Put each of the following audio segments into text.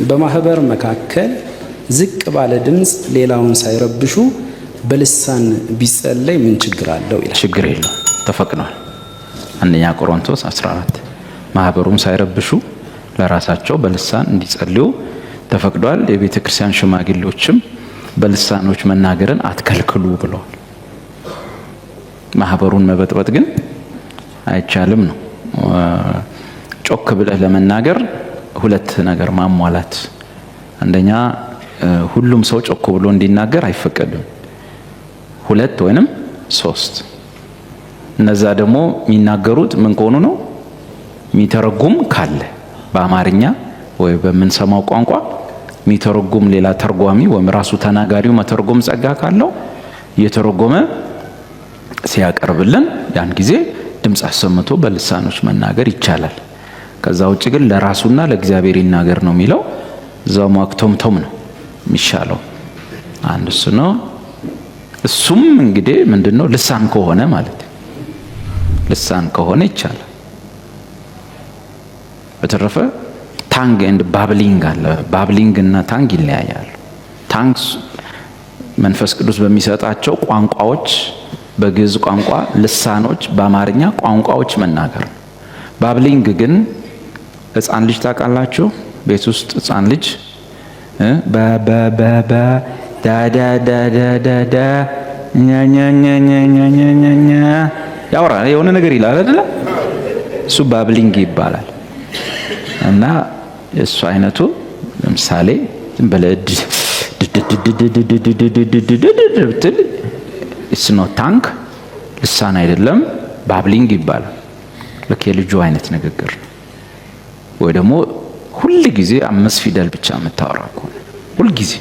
በማህበር መካከል ዝቅ ባለ ድምፅ ሌላውን ሳይረብሹ በልሳን ቢጸለይ ምን ችግር አለው ይላል። ችግር የለው፣ ተፈቅዷል። አንደኛ ቆሮንቶስ 14 ማህበሩን ሳይረብሹ ለራሳቸው በልሳን እንዲጸልዩ ተፈቅዷል። የቤተ ክርስቲያን ሽማግሌዎችም በልሳኖች መናገርን አትከልክሉ ብለዋል። ማህበሩን መበጥበጥ ግን አይቻልም ነው። ጮክ ብለህ ለመናገር ሁለት ነገር ማሟላት፣ አንደኛ ሁሉም ሰው ጮክ ብሎ እንዲናገር አይፈቀድም። ሁለት ወይንም ሶስት። እነዛ ደግሞ የሚናገሩት ምን ከሆኑ ነው? የሚተረጉም ካለ በአማርኛ ወይ በምንሰማው ቋንቋ የሚተረጉም ሌላ ተርጓሚ ወይም ራሱ ተናጋሪው መተርጎም ጸጋ ካለው እየተረጎመ ሲያቀርብልን ያን ጊዜ ድምፅ አሰምቶ በልሳኖች መናገር ይቻላል። ከዛ ውጭ ግን ለራሱና ለእግዚአብሔር ይናገር ነው የሚለው። እዛው ማክቶምቶም ነው የሚሻለው። አንድ እሱ ነው። እሱም እንግዲህ ምንድነው ልሳን ከሆነ ማለት ልሳን ከሆነ ይቻላል። በተረፈ ታንግ ኤንድ ባብሊንግ አለ። ባብሊንግ እና ታንግ ይለያያሉ። ታንግ መንፈስ ቅዱስ በሚሰጣቸው ቋንቋዎች፣ በግዕዝ ቋንቋ ልሳኖች፣ በአማርኛ ቋንቋዎች መናገር ነው። ባብሊንግ ግን ሕፃን ልጅ ታውቃላችሁ? ቤት ውስጥ ሕፃን ልጅ በ ዳዳዳዳዳ ኛኛኛኛኛኛ ያወራል፣ የሆነ ነገር ይላል አይደል? እሱ ባብሊንግ ይባላል። እና እሱ አይነቱ ለምሳሌ ዝም ብለህ ብትል it's not tongue፣ ልሳን አይደለም፣ ባብሊንግ ይባላል። ልክ የልጁ አይነት ንግግር ነው። ወይ ደግሞ ሁል ጊዜ 5 ፊደል ብቻ የምታወራ ከሆነ ሁል ጊዜ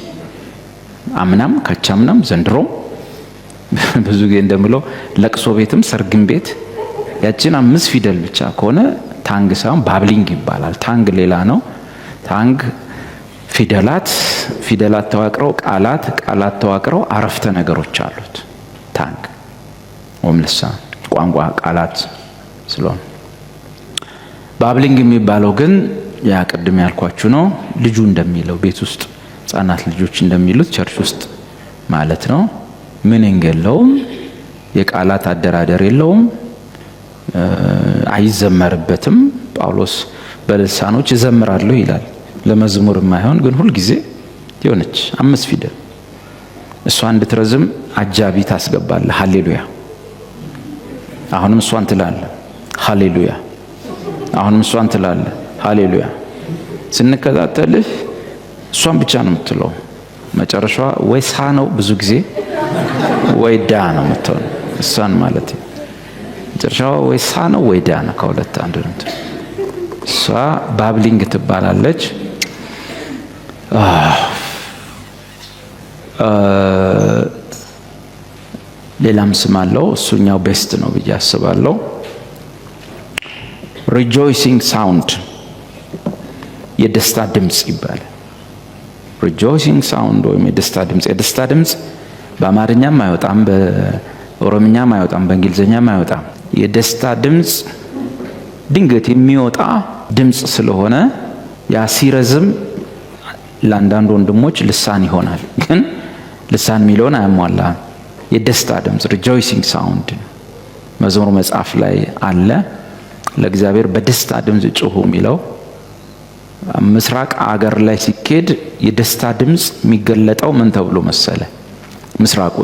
አምናም ካቻምናም ዘንድሮም ብዙ ጊዜ እንደምለው ለቅሶ ቤትም ሰርግም ቤት ያችን 5 ፊደል ብቻ ከሆነ ታንግ ሳይሆን ባብሊንግ ይባላል። ታንግ ሌላ ነው። ታንግ ፊደላት ተዋቅረው ቃላት ተዋቅረው አረፍተ ነገሮች አሉት። ታንግ ወይም ልሳን ቋንቋ ቃላት ስለሆነ፣ ባብሊንግ የሚባለው ግን ያ ቅድም ያልኳችሁ ነው። ልጁ እንደሚለው ቤት ውስጥ ህፃናት ልጆች እንደሚሉት ቸርች ውስጥ ማለት ነው። ምንንግ የለውም፣ የቃላት አደራደር የለውም፣ አይዘመርበትም። ጳውሎስ በልሳኖች እዘምራለሁ ይላል። ለመዝሙር የማይሆን ግን ሁል ጊዜ የሆነች 5 ፊደል እሷ እንድትረዝም አጃቢ ታስገባለህ። ሃሌሉያ፣ አሁንም እሷን ትላለህ። ሃሌሉያ፣ አሁንም እሷን ትላለህ። ሃሌሉያ። ስንከታተልህ እሷን ብቻ ነው የምትለው። መጨረሻዋ ወይ ሳ ነው ብዙ ጊዜ ወይ ዳ ነው የምትሆነው። እሷን ማለት መጨረሻዋ ወይ ሳ ነው ወይ ዳ ነው፣ ከሁለት አንዱ ነው። እሷ ባብሊንግ ትባላለች። ሌላም ስም አለው፣ እሱኛው ቤስት ነው ብዬ አስባለሁ። ሪጆይሲንግ ሳውንድ፣ የደስታ ድምፅ ይባላል። ሪጆይሲንግ ሳውንድ ወይም የደስታ ድምፅ። የደስታ ድምፅ በአማርኛም አይወጣም፣ በኦሮምኛም አይወጣም፣ በእንግሊዝኛም አይወጣም። የደስታ ድምፅ ድንገት የሚወጣ ድምፅ ስለሆነ ያ ሲረዝም ለአንዳንድ ወንድሞች ልሳን ይሆናል፣ ግን ልሳን የሚለውን አያሟላም። የደስታ ድምፅ ሪጆይሲንግ ሳውንድ መዝሙር መጽሐፍ ላይ አለ። ለእግዚአብሔር በደስታ ድምፅ ጩሁ የሚለው ምስራቅ አገር ላይ ሲኬድ የደስታ ድምፅ የሚገለጠው ምን ተብሎ መሰለ? ምስራቁ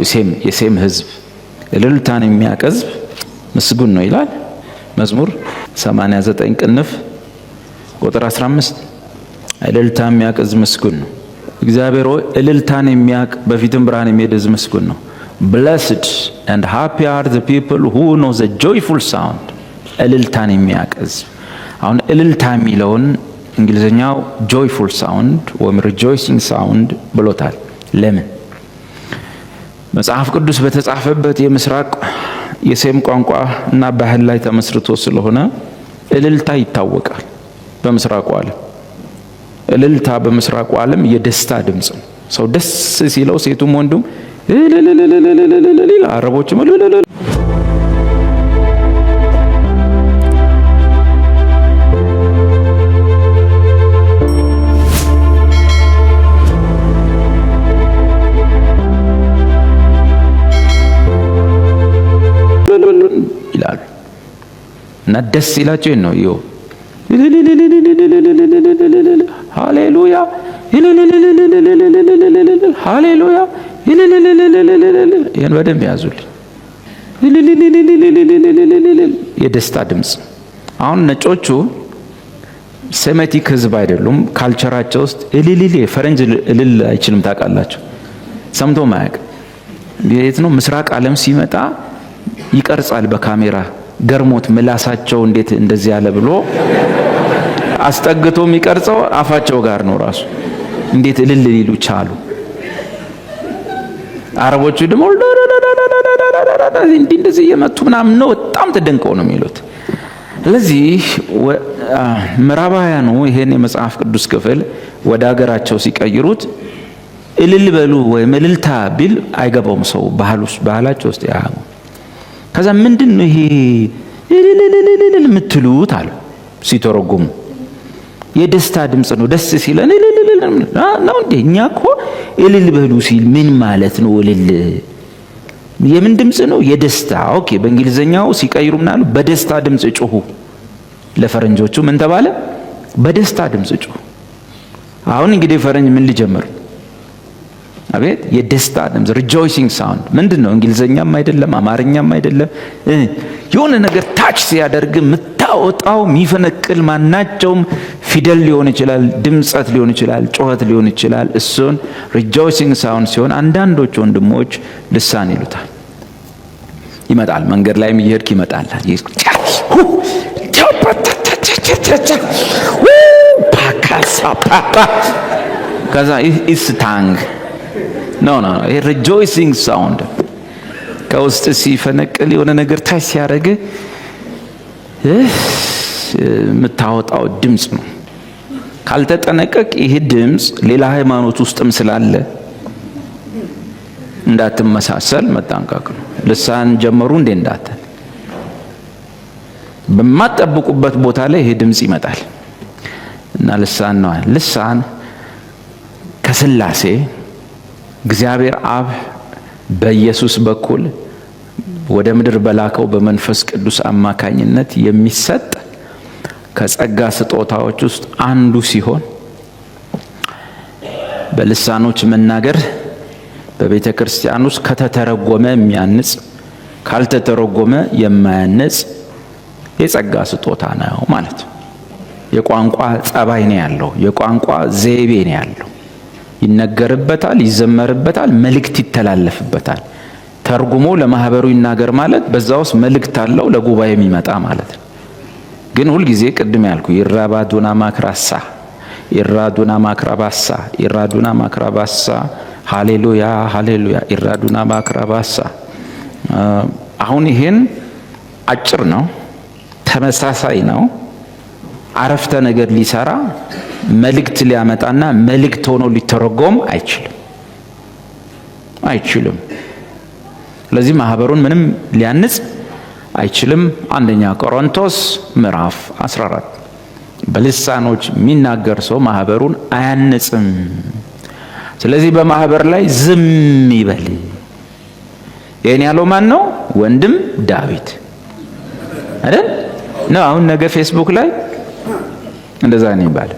የሴም ህዝብ እልልታን የሚያቀዝብ ምስጉን ነው ይላል መዝሙር 89 ቅንፍ ቁጥር 15። እልልታ የሚያቀዝብ ምስጉን ነው። እግዚአብሔር እልልታን የሚያቅ በፊትም ብርሃን የሚሄድ ምስጉን ነው። Blessed and happy are the people who know the joyful sound። እልልታን የሚያቀዝብ። አሁን እልልታ የሚለውን እንግሊዝኛው joyful sound ወይም rejoicing sound ብሎታል። ለምን? መጽሐፍ ቅዱስ በተጻፈበት የምስራቅ የሴም ቋንቋ እና ባህል ላይ ተመስርቶ ስለሆነ እልልታ ይታወቃል በምስራቁ ዓለም። እልልታ በምስራቁ ዓለም የደስታ ድምጽ ነው። ሰው ደስ ሲለው ሴቱም ወንዱም አረቦችም እና ደስ ይላቸው ነው ይው ሃሌሉያ ሃሌሉያ ይሄን በደንብ ያዙልኝ። የደስታ ድምጽ። አሁን ነጮቹ ሴሜቲክ ህዝብ አይደሉም። ካልቸራቸው ውስጥ እልል ፈረንጅ እልል አይችልም። ታውቃላችሁ? ሰምቶ ማያውቅ የት ነው? ምስራቅ ዓለም ሲመጣ ይቀርጻል በካሜራ ገርሞት ምላሳቸው እንዴት እንደዚህ ያለ ብሎ አስጠግቶ የሚቀርጸው አፋቸው ጋር ነው ራሱ። እንዴት እልል ሊሉ ቻሉ? አረቦቹ ደግሞ እንደዚህ እየመቱ ምናምን ነው በጣም ተደንቀው ነው የሚሉት። ስለዚህ ምዕራባውያኑ ይሄን የመጽሐፍ ቅዱስ ክፍል ወደ ሀገራቸው ሲቀይሩት እልል በሉ ወይም እልልታ ቢል አይገባውም ሰው ባህላቸው ውስጥ ያ። ከዛ ምንድነው ይሄ እልል የምትሉት አሉ ሲተረጉሙ። የደስታ ድምጽ ነው፣ ደስ ሲለን እልል ነው እንዴ? እኛ እኮ እልል በሉ ሲል ምን ማለት ነው? እልል የምን ድምጽ ነው? የደስታ። ኦኬ በእንግሊዘኛው ሲቀይሩ ምናሉ በደስታ ድምጽ ጮሁ። ለፈረንጆቹ ምን ተባለ? በደስታ ድምጽ ጮሁ። አሁን እንግዲህ ፈረንጅ ምን ሊጀምር? አቤት የደስታ ድምጽ rejoicing sound ምንድነው? እንግሊዘኛም አይደለም አማርኛም አይደለም። የሆነ ነገር ታች ሲያደርግ ምታወጣው የሚፈነቅል ማናቸውም ፊደል ሊሆን ይችላል፣ ድምጸት ሊሆን ይችላል፣ ጮኸት ሊሆን ይችላል። እሱን rejoicing sound ሲሆን አንዳንዶች ወንድሞች ልሳን ይሉታል። ይመጣል መንገድ ላይም እየሄድክ ይመጣል። ከዛ is tongue no rejoicing sound ከውስጥ ሲፈነቅል የሆነ ነገር ታች ሲያደርግ የምታወጣው ድምጽ ነው። ካልተጠነቀቅ ይሄ ድምጽ ሌላ ሃይማኖት ውስጥም ስላለ እንዳትመሳሰል መጠንቀቅ ነው። ልሳን ጀመሩ እንዴ እንዳትል። በማጠብቁበት ቦታ ላይ ይሄ ድምጽ ይመጣል እና ልሳን ነው። ልሳን ከስላሴ እግዚአብሔር አብ በኢየሱስ በኩል ወደ ምድር በላከው በመንፈስ ቅዱስ አማካኝነት የሚሰጥ ከጸጋ ስጦታዎች ውስጥ አንዱ ሲሆን በልሳኖች መናገር በቤተ ክርስቲያን ውስጥ ከተተረጎመ የሚያንጽ ካልተተረጎመ የማያንጽ የጸጋ ስጦታ ነው ማለት ነው። የቋንቋ ጸባይ ነው ያለው፣ የቋንቋ ዘይቤ ነው ያለው። ይነገርበታል፣ ይዘመርበታል፣ መልእክት ይተላለፍበታል። ተርጉሞ ለማህበሩ ይናገር ማለት በዛው ውስጥ መልእክት አለው ለጉባኤ የሚመጣ ማለት ነው። ግን ሁሉ ጊዜ ቅድም ያልኩ ይራባዱና ማክራሳ ይራዱና ማክራባሳ ይራዱና ማክራባሳ ሃሌሉያ ሃሌሉያ ይራዱና ማክራባሳ። አሁን ይሄን አጭር ነው፣ ተመሳሳይ ነው። አረፍተ ነገር ሊሰራ መልእክት ሊያመጣና መልእክት ሆኖ ሊተረጎም አይችልም። ስለዚህ ማህበሩን ምንም ሊያንጽ አይችልም። አንደኛ ቆሮንቶስ ምዕራፍ 14 በልሳኖች የሚናገር ሰው ማህበሩን አያንጽም። ስለዚህ በማህበር ላይ ዝም ይበል። ይሄን ያለው ማን ነው? ወንድም ዳዊት አይደል ነው። አሁን ነገ ፌስቡክ ላይ እንደዛ ነው ይባል።